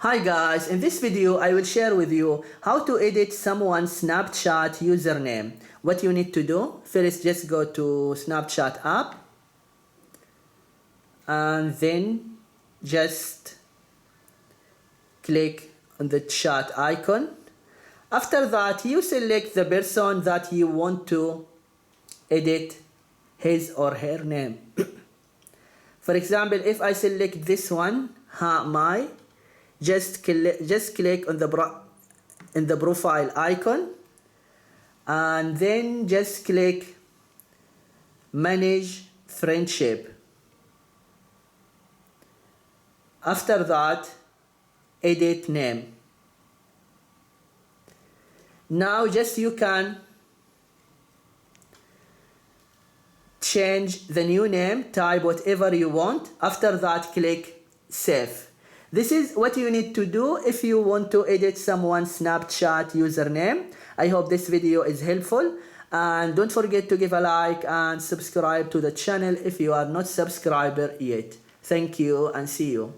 Hi guys, in this video I will share with you how to edit someone's Snapchat username. What you need to do, first just go to Snapchat app and then just click on the chat icon. After that you select the person that you want to edit his or her name. For example, if I select this one, just click on the profile icon and then just click manage friendship. After that, edit name. Now you can change the new name, type whatever you want. After that, click save. This is what you need to do if you want to edit someone's Snapchat username. I hope this video is helpful, and don't forget to give a like and subscribe to the channel if you are not subscriber yet. Thank you and see you.